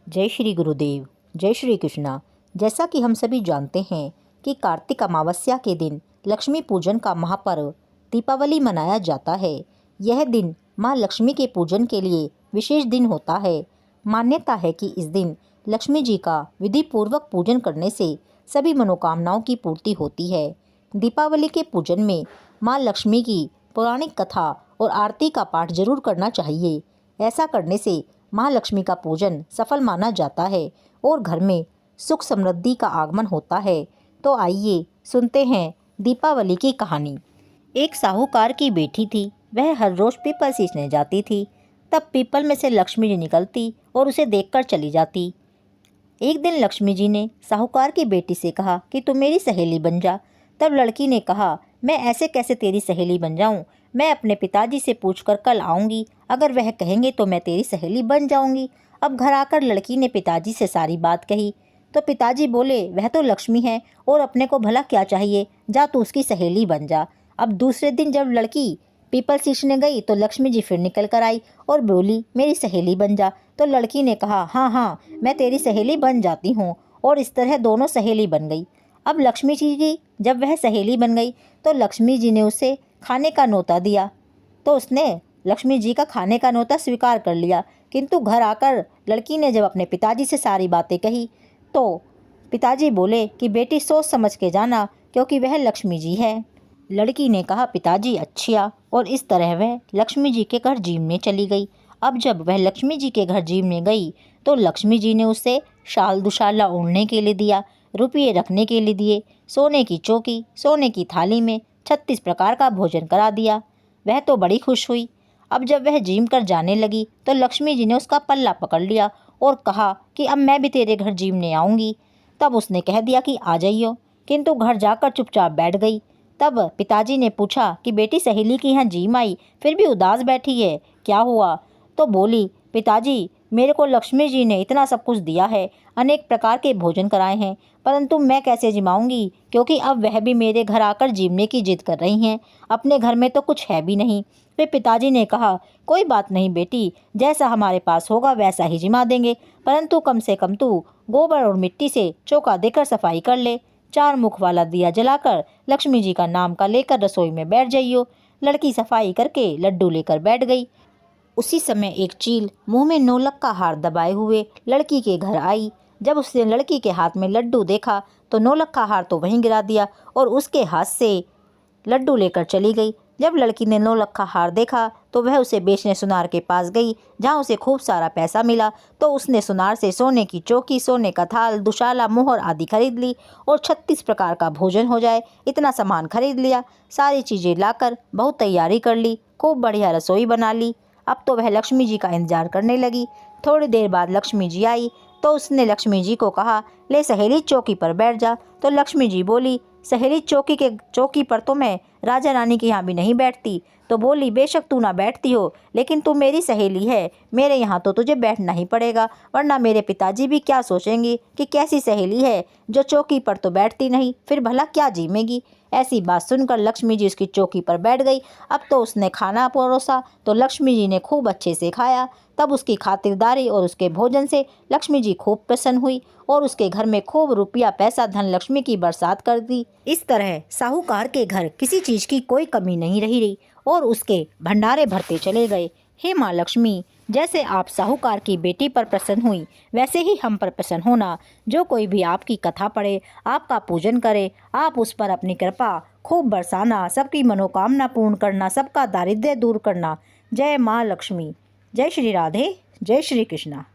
जय श्री गुरुदेव, जय श्री कृष्णा। जैसा कि हम सभी जानते हैं कि कार्तिक अमावस्या के दिन लक्ष्मी पूजन का महापर्व दीपावली मनाया जाता है। यह दिन माँ लक्ष्मी के पूजन के लिए विशेष दिन होता है। मान्यता है कि इस दिन लक्ष्मी जी का विधि पूर्वक पूजन करने से सभी मनोकामनाओं की पूर्ति होती है। दीपावली के पूजन में माँ लक्ष्मी की पौराणिक कथा और आरती का पाठ जरूर करना चाहिए। ऐसा करने से माँ लक्ष्मी का पूजन सफल माना जाता है और घर में सुख समृद्धि का आगमन होता है। तो आइए सुनते हैं दीपावली की कहानी। एक साहूकार की बेटी थी। वह हर रोज पीपल सींचने जाती थी। तब पीपल में से लक्ष्मी जी निकलती और उसे देखकर चली जाती। एक दिन लक्ष्मी जी ने साहूकार की बेटी से कहा कि तुम मेरी सहेली बन जा। तब लड़की ने कहा, मैं ऐसे कैसे तेरी सहेली बन जाऊं? मैं अपने पिताजी से पूछकर कल आऊंगी। अगर वह कहेंगे तो मैं तेरी सहेली बन जाऊंगी। अब घर आकर लड़की ने पिताजी से सारी बात कही तो पिताजी बोले, वह तो लक्ष्मी है और अपने को भला क्या चाहिए, जा तू उसकी सहेली बन जा। अब दूसरे दिन जब लड़की पीपल सींचने गई तो लक्ष्मी जी फिर निकल कर आई और बोली, मेरी सहेली बन जा। तो लड़की ने कहा, हाँ हाँ मैं तेरी सहेली बन जाती हूँ। और इस तरह दोनों सहेली बन गई। अब लक्ष्मी जी की जब वह सहेली बन गई तो लक्ष्मी जी ने उसे खाने का न्योता दिया। तो उसने लक्ष्मी जी का खाने का न्योता स्वीकार कर लिया। किंतु घर आकर लड़की ने जब अपने पिताजी से सारी बातें कही तो पिताजी बोले कि बेटी सोच समझ के जाना, क्योंकि वह लक्ष्मी जी है। लड़की ने कहा, पिताजी अच्छा। और इस तरह वह लक्ष्मी जी के घर जीमने चली गई। अब जब वह लक्ष्मी जी के घर जीमने गई तो लक्ष्मी जी ने उसे शाल दुशाला ओढ़ने के लिए दिया, रुपये रखने के लिए दिए, सोने की चौकी, सोने की थाली में 36 प्रकार का भोजन करा दिया। वह तो बड़ी खुश हुई। अब जब वह जीम कर जाने लगी तो लक्ष्मी जी ने उसका पल्ला पकड़ लिया और कहा कि अब मैं भी तेरे घर जीमने आऊँगी। तब उसने कह दिया कि आ जाइयो, किंतु घर जाकर चुपचाप बैठ गई। तब पिताजी ने पूछा कि बेटी सहेली की यहाँ जीम आई फिर भी उदास बैठी है, क्या हुआ? तो बोली, पिताजी मेरे को लक्ष्मी जी ने इतना सब कुछ दिया है, अनेक प्रकार के भोजन कराए हैं, परंतु मैं कैसे जिमाऊंगी, क्योंकि अब वह भी मेरे घर आकर जीमने की जिद कर रही हैं। अपने घर में तो कुछ है भी नहीं। फिर पिताजी ने कहा, कोई बात नहीं बेटी, जैसा हमारे पास होगा वैसा ही जिमा देंगे, परंतु कम से कम तू गोबर और मिट्टी से चौका देकर सफाई कर ले। 4 मुख वाला दिया जलाकर लक्ष्मी जी का नाम का लेकर रसोई में बैठ जाइयो। लड़की सफाई करके लड्डू लेकर बैठ गई। उसी समय एक चील मुंह में नौलख का हार दबाए हुए लड़की के घर आई। जब उसने लड़की के हाथ में लड्डू देखा तो नौलख का हार तो वहीं गिरा दिया और उसके हाथ से लड्डू लेकर चली गई। जब लड़की ने नौलख का हार देखा तो वह उसे बेचने सुनार के पास गई, जहाँ उसे खूब सारा पैसा मिला। तो उसने सुनार से सोने की चौकी, सोने का थाल, दुशाला, मोहर आदि खरीद ली और 36 प्रकार का भोजन हो जाए इतना सामान खरीद लिया। सारी चीज़ें लाकर बहुत तैयारी कर ली, खूब बढ़िया रसोई बना ली। अब तो वह लक्ष्मी जी का इंतजार करने लगी। थोड़ी देर बाद लक्ष्मी जी आई तो उसने लक्ष्मी जी को कहा, ले सहेली चौकी पर बैठ जा। तो लक्ष्मी जी बोली, सहेली चौकी पर तो मैं राजा रानी के यहाँ भी नहीं बैठती। तो बोली, बेशक तू ना बैठती हो, लेकिन तू मेरी सहेली है, मेरे यहाँ तो तुझे बैठना ही पड़ेगा, वरना मेरे पिताजी भी क्या सोचेंगे कि कैसी सहेली है जो चौकी पर तो बैठती नहीं, फिर भला क्या जीमेगी। ऐसी बात सुनकर लक्ष्मी जी उसकी चौकी पर बैठ गई। अब तो उसने खाना परोसा तो लक्ष्मी जी ने खूब अच्छे से खाया। तब उसकी खातिरदारी और उसके भोजन से लक्ष्मी जी खूब प्रसन्न हुई और उसके घर में खूब रुपया पैसा धन लक्ष्मी की बरसात कर दी। इस तरह साहूकार के घर किसी चीज की कोई कमी नहीं रही और उसके भंडारे भरते चले गए। हे माँ लक्ष्मी, जैसे आप साहूकार की बेटी पर प्रसन्न हुई वैसे ही हम पर प्रसन्न होना। जो कोई भी आपकी कथा पढ़े, आपका पूजन करे, आप उस पर अपनी कृपा खूब बरसाना, सबकी मनोकामना पूर्ण करना, सबका दारिद्र्य दूर करना। जय माँ लक्ष्मी। जय श्री राधे, जय श्री कृष्णा।